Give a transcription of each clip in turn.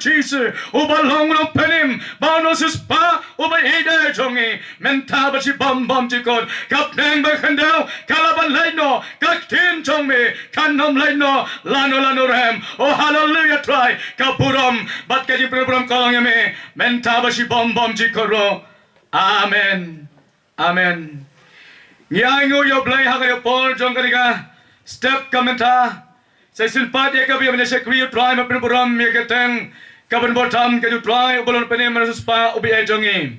Jesus, Balang no penim, Banos spa, Ida Jongi, Mentabashi Bom Jikot, Captain Bakandel, Calaban Lino, Kaktin Jongi, Kanum Lino, Lano Ram, oh hallelujah try, Kapuram, but Kati Program Kalangame, Mentabashi Bom Jikoro. Amen. Amen. Nyango yo Blei Hagayo Paul Jongariga, step commenta. Sa silpat ya kabi abin sa kriyo try mapinuram ya kateng kaban botam kaju try ubalon penem manususpa ubi ejongi.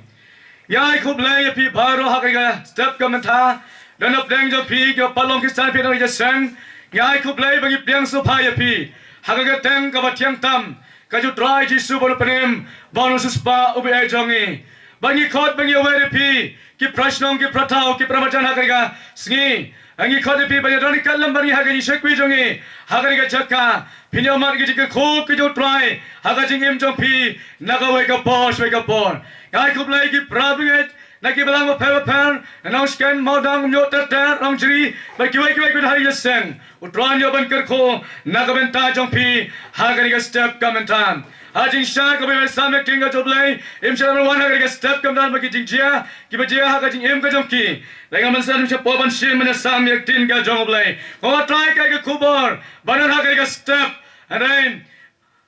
Ya ikut Blei ya P.Dkhar hakaga step commenta dan updeng jo pi ke palong kisah pi ya sang. Ya ikut Blei bagi piang supaya ya pi hakaga teng kabatiang tam kaju try jisu ubalon penem manususpa ubi ejongi. Bagi khot bagi aware pi ki prashnong ki pratao ki pramachan hakaga sngi. Angi khode pi bagi rani kalam bari hagari shekwi jongi hagari ga chakka pinyo mar gi jik khok ki jo try haga jingim jong pi naga wake up por gai khub lai ki prabinget naki balang mo pan nang scan modang myo tar rong jri ba ki wai hari yeseng utran yo ban kar kho naga ben ta jong pi hagari ga step kamentan Ajing Shah kabe samek tinga joblei im shara wan haga step kam dan bagi jingjia ki bajia haga jing im ka jomki lenga man san se poban shin man samek tinga joblei ko try ka ke khubor banan haga step and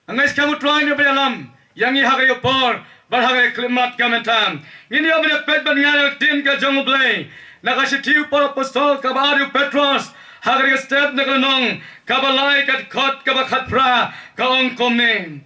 angais kamu try ni balam yangi haga yo por bar haga klimat kamentan ini yo me pet ban yar tinga joblei naga shitiu por apostol kabaru petros haga step nagalong kabalai kat khot kabakhatpra kaong komne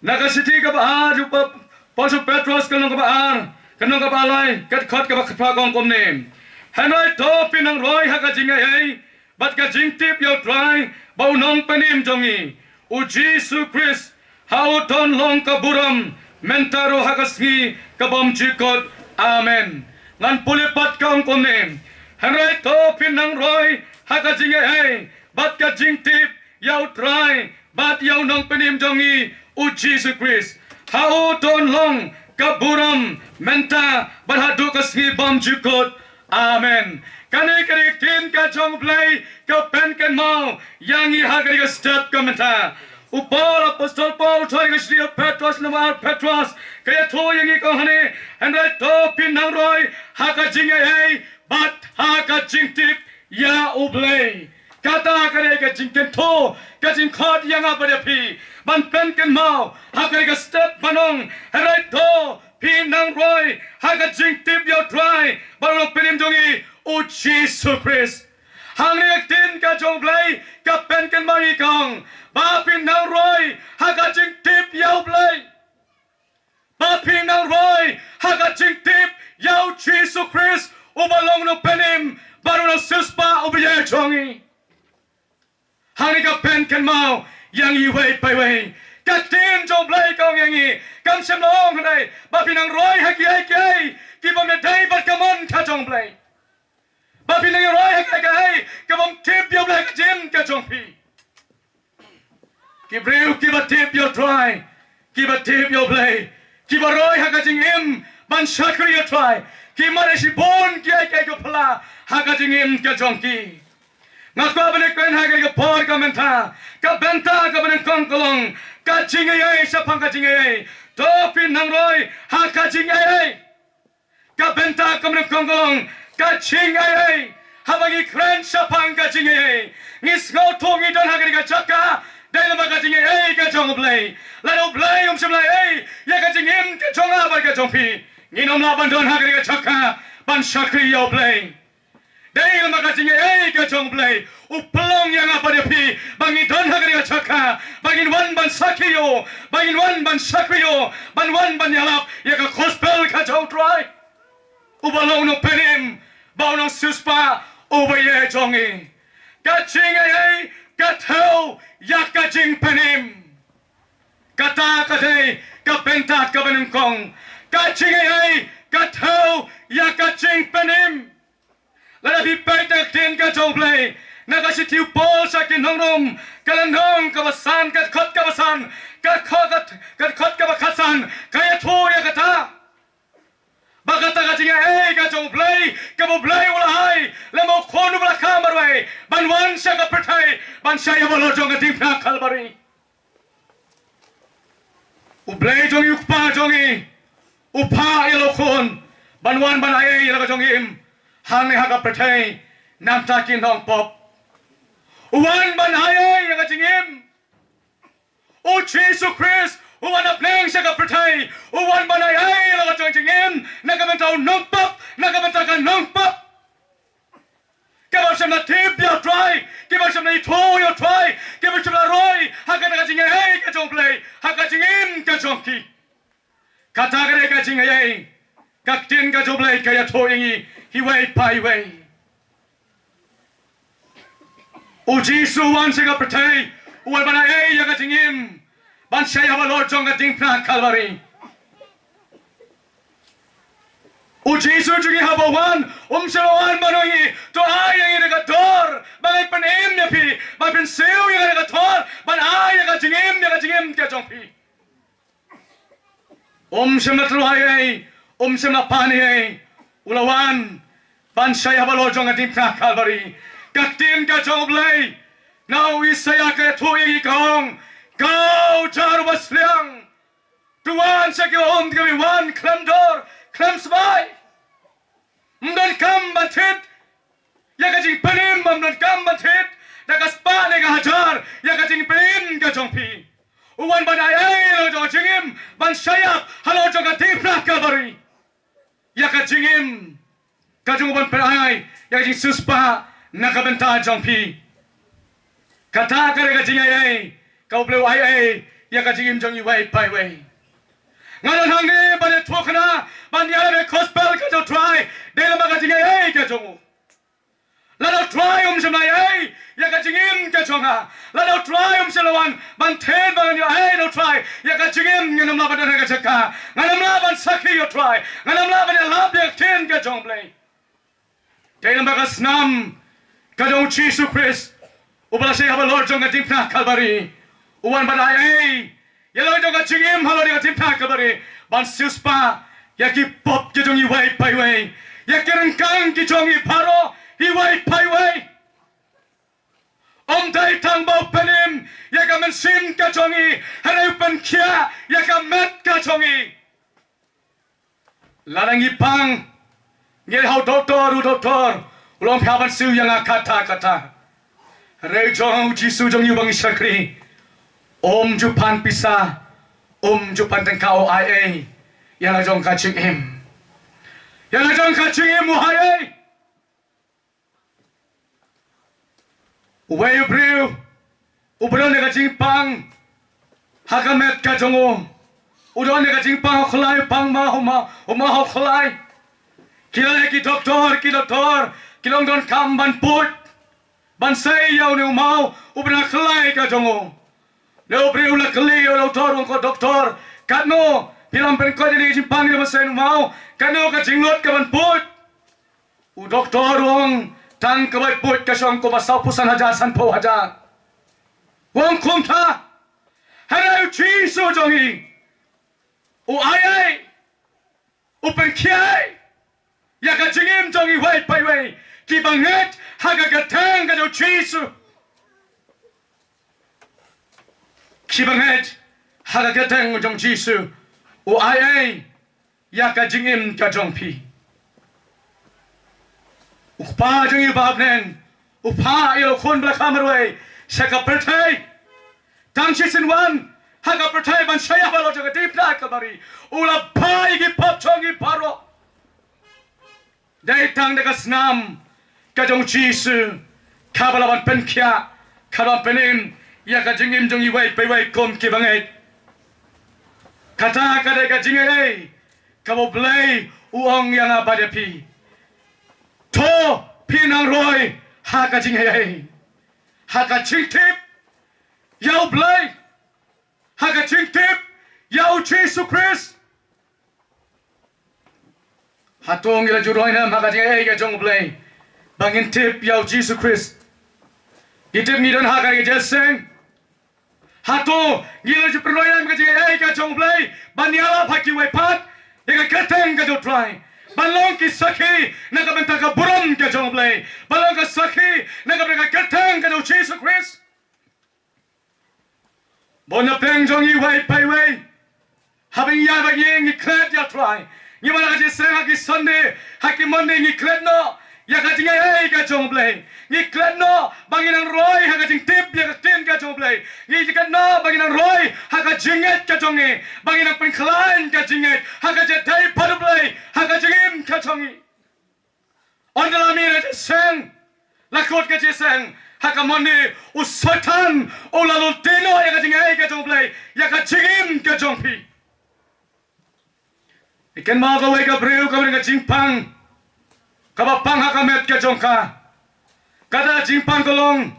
Nagasiti ka ba rupa Pasu Petros kanong ka ba kanong ka balay kat khot ka ba khapagong komne hanoi to pinang roy haka jingay bat ka jingtip yo try baunong panim jongi u Jesus Christ how ton long ka buram mentaro hakasngi ka bom jikot amen ngan pulipat ka komne hanoi to pinang roy haka jingay bat ka jingtip yo try bat yo nong panim jongi O Jesus Christ, how ton long kaburam menta berhadu kasgi bom jukot, amen. Kane kare tin ka jong Blei ka pen kan mau yangi hagari ka step kamenta. Upal apostol Paul thoi ka shri Petros namar Petros kaya tho yangi ko hane and to pinang roy haka jingai bat haka jingtip ya Blei. Kata kare ka jingken tho ka jing khot yanga pi ban pen kan mau haka ka step banong herai to pinang roy haka jing tip yo try barong penim jongi o Jesus Christ hang nek tin ka jong Blei ka pen kan mai kong ba pinang roy haka jing tip yo Blei ba pinang roy haka jing tip yo Jesus Christ o balong no penim barong suspa o biye jongi hang ka pen kan mau yang i wait by way ka tin jong Blei kong yangi kam sem long dai ba pinang roy ha ki ki bom dai ba kamon ka jong Blei ba pinang roy ha ka bom tip yo Blei ka jim ka jong pi ki breu ki ba tip yo try ki ba tip yo Blei ki ba roy ha ka jing im ban shakri yo try ki mare si bon ki ko pala ha ka jing im ka jong ki Ngakwa balik ko yung hagay ka por ka menta, ka benta ka banang kongkolong, ka jingayay sa pang ka jingayay, to pinang roy, ha ka jingayay, ka benta ka banang kongkolong, ka jingayay, habang ikren sa pang ka jingayay, ngis ngaw tungi don hagay ka chaka, dahil naman ka jingayay ka jong Blei, lalo Blei simlay, ya ka jingim ka jong abay ka jong pi, nginom laban don hagay ka chaka, ban syakri yaw Blei. Dahil makajingay ka jong Blei upelong yang apa dia pi bangin don hagari ka chaka bangin wan ban sakyo bangin wan ban sakyo ban wan ban yalap ya ka gospel ka jong try ubalong no penim bau no suspa ubaye jongi ka jingay ka thau ya ka jing penim kata kadai ka pentat ka banung kong ka jingay ka thau ya ka jing penim Lada bi paitak tin ka jong Blei nagasitiu Paul sa kinhongrom kalandong kabasan kat khot kabasan kat khot kabakhasan kaya thu ya kata bagata ka jinga ka jong Blei ka bo Blei wala hai lemo khonu bla kamarwai banwan sa ka perthai ban saya bolo jong ka tim na kalbari Blei jong ukpa jongi upa ilokun banwan ban ai la jongim hang ha pertai nam takin hong pop wan ban ai la jingim o Jesus Christ wan a pleng sa pertai wan ban ai la jongim nagamentaw nong pop nagamentakan nong pop Kebab na tip ya try, kebab na ito ya try, kebab na roy, haka na kajing ay kajong Blei, haka jingim kajong ki. Kata kare kajing ay, kaktin kajong Blei kaya toyingi, hiway pa hiway. O Jisu wan siga pertay, uwal bana ay ya kajingim, ban siya habalor jong kating na Calvary. O Jisu jungi habawan, umsalawan manoi, to ay ang inagador, bagay panim niya pi, bagay pinsiw yung inagador, ban ay ang kajingim ka jong pi. Umsam na truhay ay, umsam na pani ay, ulawan, ban siya habalor jong ating na Calvary, kaktin ka jong Blei, now isaya ka tuyang ikong, kau jaru basliang, tuwan sa kiwong kami wan, klamdor, klamsbay, Donkam batit, yakajing panim donkam batit, nakaspa ne hajar, yakajing panim kajong pi. Uwan banayay lo jong jingim, ban sayap halo jong katipra Calvary. Yakajingim, kajong uban penayay, yakajing suspa nakabenta jong pi. Kata kare kajing ay, kau Blei ay, yakajingim jong iway pai way. Ngayon hangi bani tukna bani alabe gospel kajo try dela magajing ay kajo lalo try samnay ay yakajingim kajo nga lalo try salawan ban ten bani ay no try yakajingim nganam laban na kajaka nganam laban sakhi yo try nganam laban alab yak ten kajo Blei dela magas nam kajo Jesus Christ ubala siya habalor jong ating na Calvary uwan ban ay Yellow dog jingim halo di katim Calvary ban suspa yaki pop ki jongi way pai way yakirang kang ki jongi paro hi way pai way dai tang bau penim yakamen sim ka jongi hareupan kia yakamet ka jongi larangi pang ngel hau doktor ulom phaban su yang kata re jong jisu jongi bang sakri jupan pisa, jupan tengkau ai, yang ajong kacing muhai. Uwe ubreu ne kacing pang, hakamet kajongo, udon ne kacing pang khlai pang ma homa khlai. Kila ki doktor, kilong don kam ban put, ban say yau ne mau, ubra khlai kajongo. Leo beri ulah keli ulah doktor kano bilang penkau jadi jimpang dia masih mau kano ke jinglot ke banput doktor wong tang ke banput ke song ko basau pusan hajar sanpau hajar wong kum tha harau Jisu jongi ayai penkiai ya ke jingim jongi wai pai wai ki banget haga gatang ke Jisu Kibanget hagagateng jong Jisu ai yaka jingim ka jong pi ukpa jong ibabnen upa ilo khon bla kamerwe saka pertai tang season 1 haga pertai ban saya balo jaga deep na Calvary ula pai gi pop jong paro dai tang daga snam ka jong Jisu kabalaban penkia kaban penim yaka jingim jong iway paiway kom kibanget kata kada ka jingay kabo Blei uong yang abadapi to pinang roy haka jingay haka jingtip yau Blei haka jingtip yau Jesus Christ hatong ila juroy na haka jingay ka jong Blei bangin tip yau Jesus Christ itip ngidon haka JINGIASENG Hato, gila ju perloyan ka jingay ka jong Blei, ban IALAP haki way pat, ika kateng ka jo try. Balong ki sakhi, nakabenta ka buron ka jong Blei. Balong ka sakhi, nakabenta ka kateng ka jo Jesus Christ. Bona peng jong iway pai way, Habing ya bagi ngi kret ya try. Ngi mana kaji seng haki Sunday, haki Monday ngi kret no. Ya kaji ngai ka jong Blei. Ngi kret no bagi nang roy haka jing tip ya ka tin ka jong Blei. Ngi jikat no bagi nang roy haka jinget ka jongi. Bagi nang pengklan ka jinget haka jetai padu Blei haka jingim ka jongi. On dalam ini kaji seng lakot kaji seng haka Monday usatan ulalu tino ya kaji ngai ka jong Blei ya ka jingim ka jong pi. Ikan mau kau ika beriu kau dengan jingpang, kau pang haka met ke jongka, kata jingpang kolong,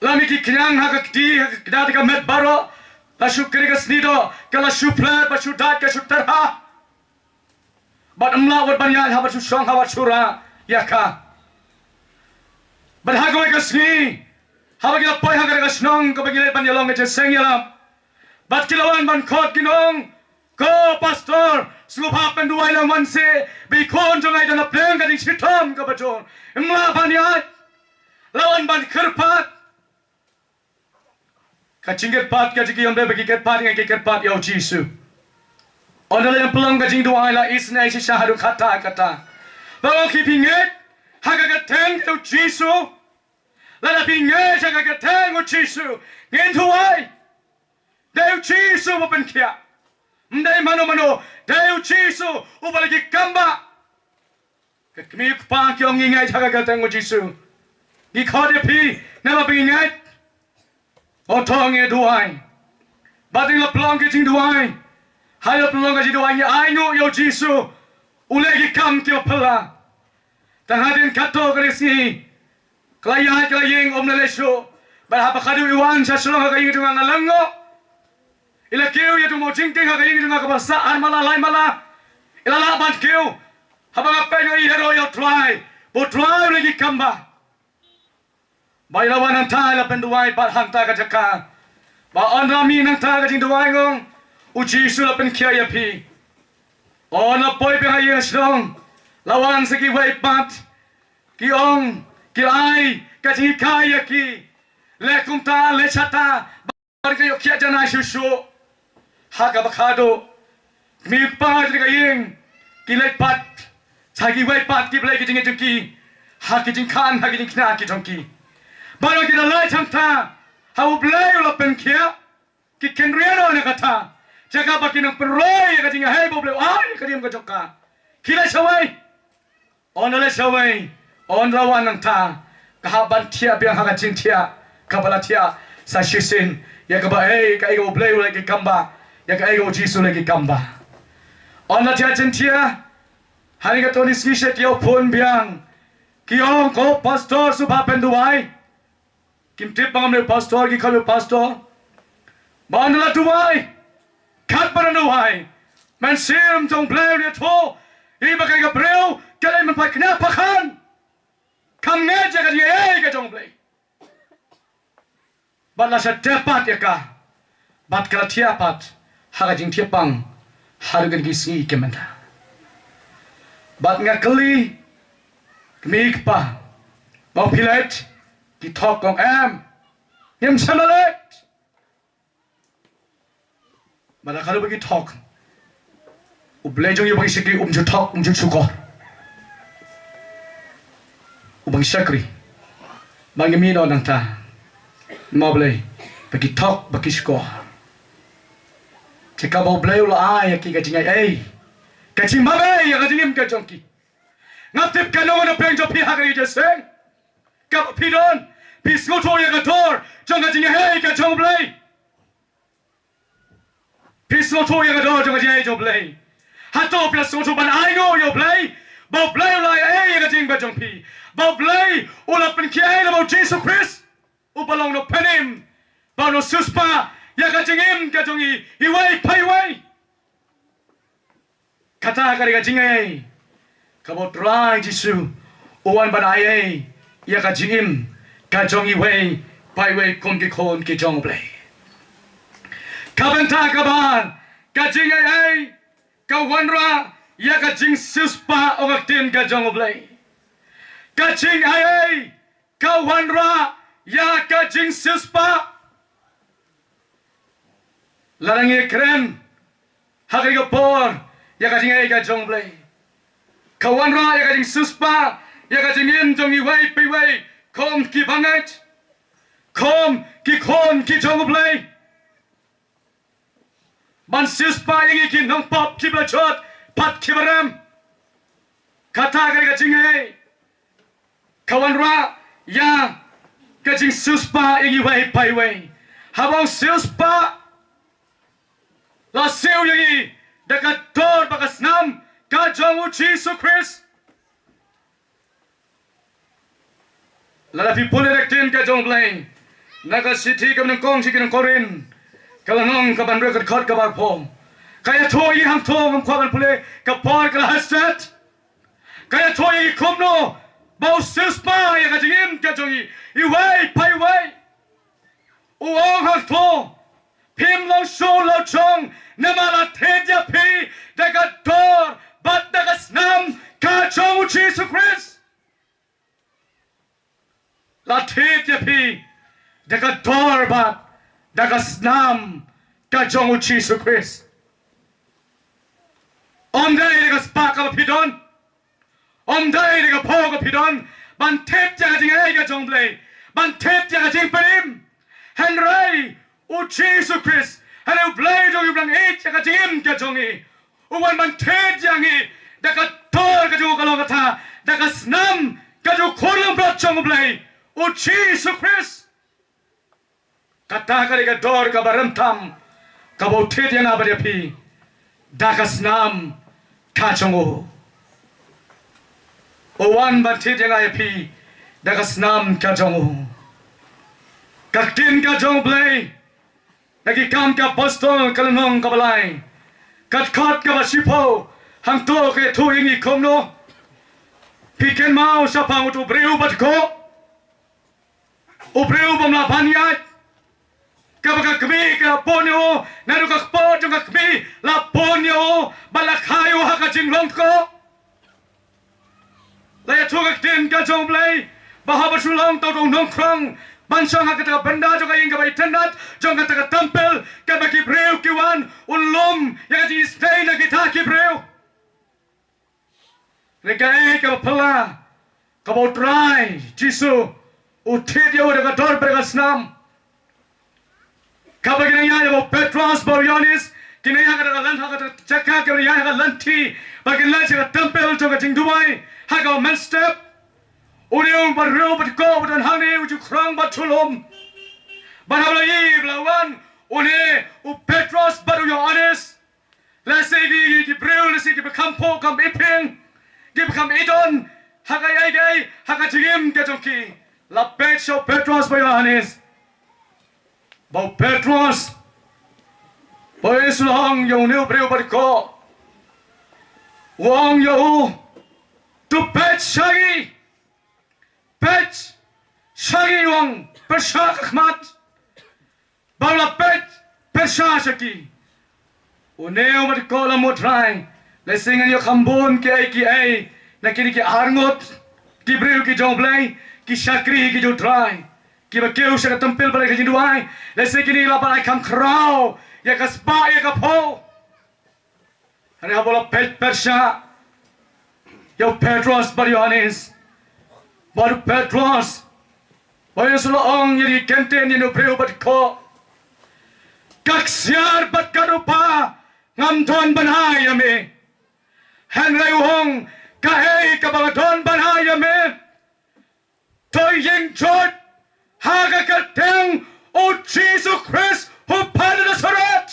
lami ki kenyang haka kdi haka kda tika met baro, lasu kiri ke snido, kala suplet basu dat ke suterha, bat emla wat banyak habat susong habat sura, ya ka, bat haka ika sni, habat kita poi haka ika snong kau bagi lepan yalong ke seng yalam, bat kilawan ban kot kinong. Ko pastor slupa penduai lang manse bikon jongai dana pleng gading shitom ka bajon emla baniat lawan ban kyrpat ka cingget pat ka jiki ombe bagi ket pat ngai ket pat yau jisu ondala yang pelang ka jingduwai la isnai si Shah kata bawa ki pinget haga ka teng yau jisu la pinget haga ka teng yau jisu ngentuai deu jisu open kia Ndai mano deu Jisu upalagi kamba kami pa kyong ingai jaga gateng Jisu di khode pi nama pingai otong e duai bating la plong ke jingduwai hayo plong ke jingduwai nya aingo yo Jisu ulegi kam kyo pala tangadin kato krisi klayang omnalesho bahapa khadu iwan sa Shillong ka yitu ngalango ila keu ya tu mo jingting ha kai nga kabasa an mala lai mala ila la ban keu habang apa yo hero yo try bo try lagi kamba bai lawan anta la penduai pat hanta ka jaka ba on rami nang ta ka jingduai ngong uji su la pen kia ya pi on la poi pe ha ya Shillong lawan segi wai pat ki ong ki ai ka ji kai ya ki le kumta le chata bar ka yo kia jana shu haka bakado mi pa jika yeng kilai pat sagi wai pat ki Blei ki jing jengki haki jing khan haki jing kna ki jongki baro ki dalai changta hau Blei ula pen kia ki kenriano na kata jaga baki nang peroi ka jing hai bo Blei ai ka dim ka jokka kilai sawai on le sawai on lawan nang ta ka ban tia biang haka jing tia ka bala tia sa shisin ya ka ba ka ego Blei ula ki kamba ya ka ego Jisu lagi kamba ona tia jentia hari ka toni skishet yo pun biang kiong ko pastor suba penduai kim tip pangam pastor ki khalu pastor bandla duai khat penduai man sim tong Blei ni tho i ba ka breu kale man pa kna pakhan kam nge jaga ye ka jong Blei bala sa tepat ya ka bat kala tiapat haka jing kyrpang harugan gisi kementa bat ngakali kemik pa bau pilet ki thok kong em yem samalet mala kalau bagi thok Blei jong bagi sikri ju thok ju suko bang sakri bagi mino nanta Mawlai bagi thok bagi suko jika bau Blei ula ai ki ka jingai ai ka jing mabe ya ka jingim ka jongki ngatip ka no na pleng jo pi ha ka je seng ka pi don pi skoto ya ka tor jong ka jingai ai ka jong Blei pi skoto ya ka tor jong ka jingai jo Blei ha to pi skoto ban ai ngo yo Blei bau Blei ula ai ya ka jing ba jong pi bau Blei ula pen ki ai na bau Jesus Christ upalong no penim bau no suspa ya ka jingim ka jongi iwai pai wai kata ka ka jingai ka bo trai Jisu owan ban ai ya ka jingim ka jongi wai pai wai kom ki khon ki jong Blei ka banta ka ban ka jingai ai ka wanra ya ka jing suspa ogak tin ka jong Blei ka jing ai ka wanra ya ka jing suspa Larang ye keren Hakai ka por ya ka jingai ka jong blei kawan ra ya ka jing suspa ya ka jingin jong i wai pi wai kom ki bangat kom ki khon ki jong blei ban suspa ya ki nong pop ki ba chot pat ki baram kata ka jingai kawan ra ya ka jing suspa ya ki wai pai wai habang suspa la siêu yang dekat tor bakas nam ka jong Jesus Christ la la people electin ka jong Blei naga city ka nang kong si kinang korin kalanong ka ban record khot ka ba pom kaya tho yi ham tho ngam khwaban pule ka por ka hastat kaya tho yi khomno bao sispa ya ka jingim ka jong i wai pai wai uong ha tho Pim lo show lo chong namala tedya pi daga tor bat daga snam ka chong Jesus Christ la tedya pi daga tor bat daga snam ka chong Jesus Christ om dai daga spa ka pidon om dai daga po ka pidon ban tedya jing ai ka chong Blei ban tedya jing prim Henry O Jesus Christ, hello Blei jong iblang it ka jim ka jongi. Uwan man ted yangi daga tor ka jo kalong kata daga snam ka jo kolong brat jong Blei. O Jesus Christ. Kata ka daga tor ka baramtam ka bo ted yang abadi pi daga snam ka jongo. Uwan man ted yang pi daga snam ka jongo. Kakin ka jong Blei. Lagi kam ka apostol kalanong kabalay kat ka basipo hang to ke thu ingi komno piken mau sa pang tu breu bat ko o breu bam la paniat ka ba ka kmi ka ponyo na ka po jong ka kmi la ponyo balakhayo ha ka jinglong ko la ya thu ka tin ka jong Blei ba ba Shillong to dong nong krang Bansang hakata benda juga yang kabai tenat, jangan kata tampil kabai kibreu kiwan ulum yang jadi stay na kita kibreu. Rekai kabai pala kabai try jisu uthi dia udah kador bergasnam. Kabai kini ya kabai Petros Borianis kini ya kata lan hakata cakap kini ya kata lanti bagi lan cakap tampil juga jingduwai hakabai menstep. Uliung baru berko dan hani ujuk kerang batulum. Bahagia belawan uni Petros baru yang honest. Lagi di Breu lagi di Bekampo kam iping, di Bekam idon. Hakai ay hakai jim kejongki. La Petro Petros baru honest. Bau Petros baru Syllong yang new Breu berko. Wang yau tu Pet Shagi. Pet Shagi wang persyak khmat bawla pet persya shaki uneo mat kola motrai lesingan yo khambon ki ai na kini ki arngot ki breu ki jong Blei ki shakri ki jo trai ki ba keu sha tampil bale ki jinduwai lesing kini la palai kam krau ya ka spa ya ka po hari abola pet persya yo Petros Barionis baru Petros, baru Syllong jadi kenten yang breu bat ko, kaksiar bat karupa ngamton banhai ame, Henry Hong kahei kabangaton banhai ame, toy yeng chot haga kateng o Jesus Christ who pada surat,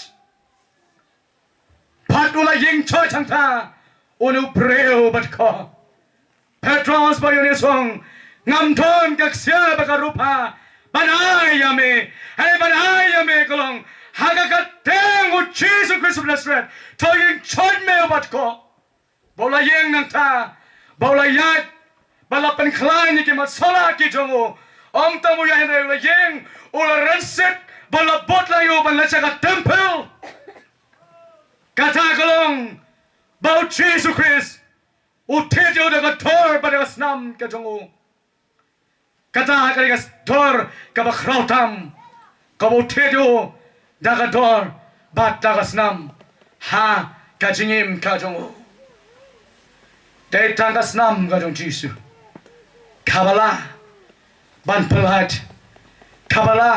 patula yeng chot changta unu breu bat ko. Petros Barionis wong ngamton kaksiar bakarupa banai ame hai banai ame kolong haga kateng o Jesus Christ of Nazareth toying chod me obat ko bola yeng nang ta bola yat balapan klein ni kemat sola ki jongo om tamu ya henry la yeng ola renset bola botla yo ban la chaga temple kata kolong bau Jesus Christ Utejo daga tor pada snam ka jongo. Kata ka tor ka bakrautam. Ka utejo daga tor bat daga snam. ha kajingim kajong dai tangkas nam kajong jisu kabala ban pelat kabala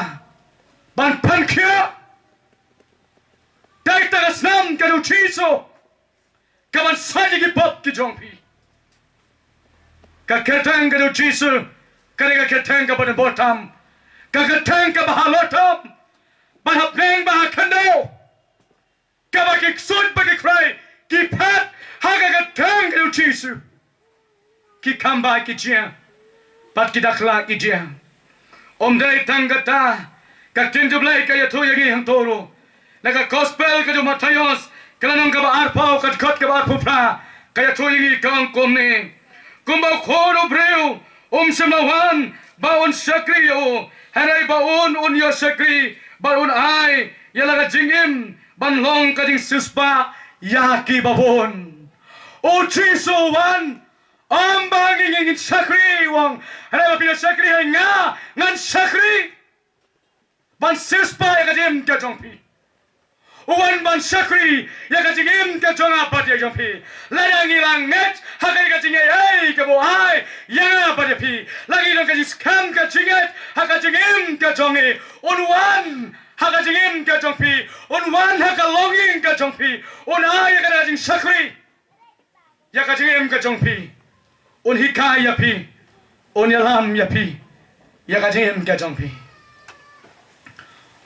ban pankia dai tangkas nam kajong jisu kaban saji ki pop ki jongpi ka ketang kajong jisu karega ketang ka ban botam ka ketang ka bahalotam ban hapeng bah kandau kaba ki ksiud ba ki khrei ki phat haga ketang kajong jisu ki kamba ki jia pat ki dakhla ki jia dai tangata ka tinju Blei ka yatho yagi hang toro naga gospel ka jo Matthayos kalanong ka ba arpaw kat kot ka ba arpupra ka yatho yagi kang komne kumba khoro breu semawan baon sakrio harai baon yo sakri baon ai yalaga jingim ban long ka jing suspa yaki babon jisu wan ambang ingin sakri wang harai ba pina sakri hai ngan sakri ban suspa ya ka jim ka jongpi Uwan ban sakri ya ka jingim ka jonga pat ya jongpi layang ilang net hakai ka jingai ai ka bo ai ya pat ya pi lagi dong ka jiskam ka jinget haka jingim ka jongi unwan haka jingim ka jongpi unwan haka longing ka jongpi un ai ya ka jing sakri ya ka jingim ka jongpi un hikai ya pi un yalam ya pi ya ka jingim ka jongpi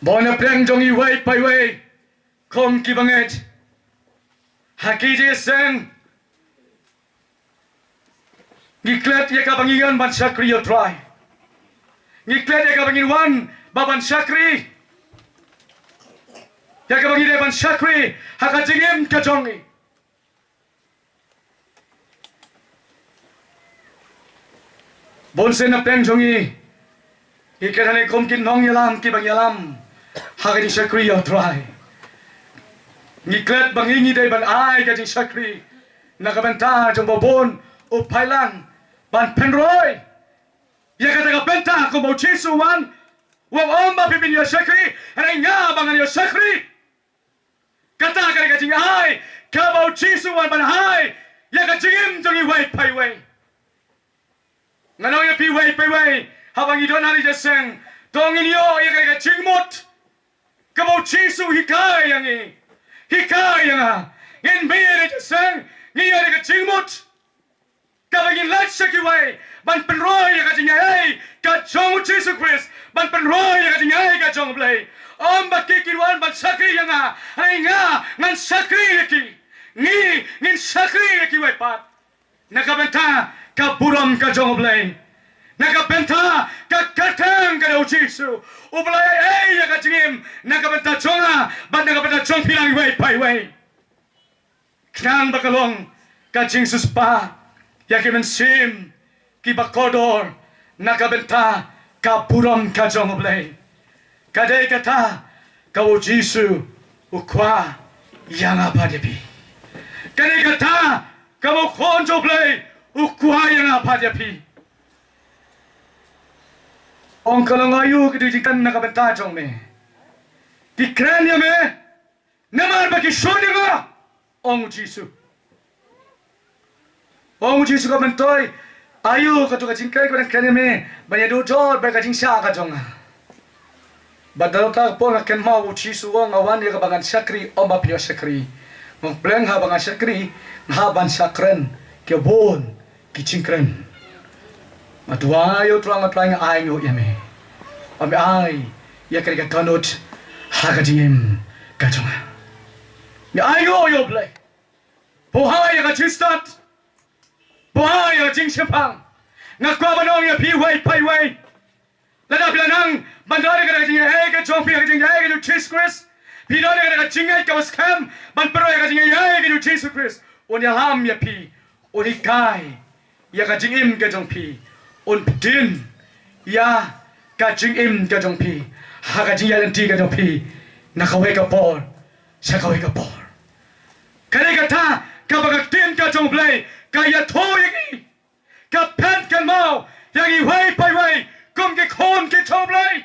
bona preng jongi wai pai wai kom ki banget haki JINGIASENG ngiklet ya ka bangingan ban sakri yo try ngiklet ya ka bangin wan baban sakri ya ka bangin ban sakri haka jingim ka jongi bonsen na peng jongi ikatane kom kin nong yalam ki bang yalam haka ni sakri yo try ngiklet bangingi dai ban ai ka jing sakri nakabenta jong bobon o pailang ban penroi ya kata ka benta ko mo jisu wan wang ba pipin yo sakri harai nga bangan yo sakri kata ka jing ai ka mo jisu wan ban hai ya ka jingim jongi wai pai wai ngano ya pi wai pai wai habang idon hari JINGIASENG dongin yo ya ka jingmot ka mo jisu hikai yangi hikaya in mere JINGIASENG ni ya ka jingmot ka bagin lat sakiwai ban penroi ka jingai ka jong Jesus Christ ban penroi ka jingai ka jong Blei ba kikirwan ban sakri yanga ai nga ngan sakri yaki ngin sakri yaki wai pat nakabenta ka buram ka jong Blei nakabenta ka katang ka jisu ublai ai ya ka jingim nakabenta jonga ban nakabenta jong pilang wai pai wai knang bakalong ka Jesus pa yaki mensim ki bakodor nakabenta ka buram ka jong Blei kadai kata kau jisu ukwa yang apa depi kadai kata kau konjo Blei ukwa yang apa depi Ong kalau ngayu kedujikan nakabenta jong me. Di keranya me. Namar bagi shoni nga. Ong jisu. Ong jisu ka mentoy. Ayu katu kajingkai ko ng keranya me. Banyak dudol bagi kajing Shah ka jong. Badal tak po ngaken mau jisu ong awan ya kabangan sakri om bapio sakri. Ngong pleng habangan sakri haban sakren ke bon kicingkren. Matuayo tuang matlang ay nyo yame. Ame ay ya kaya kanot hakajim kachonga. Ya ayo yo Blei. Buhay ya kachistat. Buhay ya jingshipang. Ngakwa banong ya piway payway. Ladap lanang bandari ka jingay ay ka chompi ka jingay ay ka Jesus Christ. Pidone ka jingay ka waskam banperoy ka jingay ay ka Jesus Christ. Unyaham ya pi. Unikay ya ka jingim ka jongpi. Un din ya ka jingim ka jongpi ha ka jingyalan ti ka jongpi nakaway ka por sa kaway ka por kare ka ta ka bagaktin ka jong Blei ka yatho yagi ka pen kan mau yagi way pai way kum ki khon ki chom Blei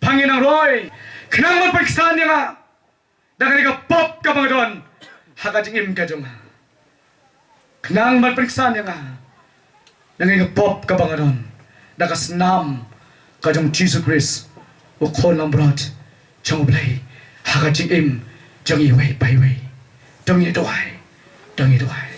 Panginoon roy knang man pagsan nga Dengan ika pop kabangadon. Hakajing im kajong. Kenang malperiksan yang dengan ika pop kabangadon. Dakas nam kajong Jesus Christ. Ukon lambrot. Jong Blei. Hakajing im. Jong iway payway. Dong iduay. Dong iduay.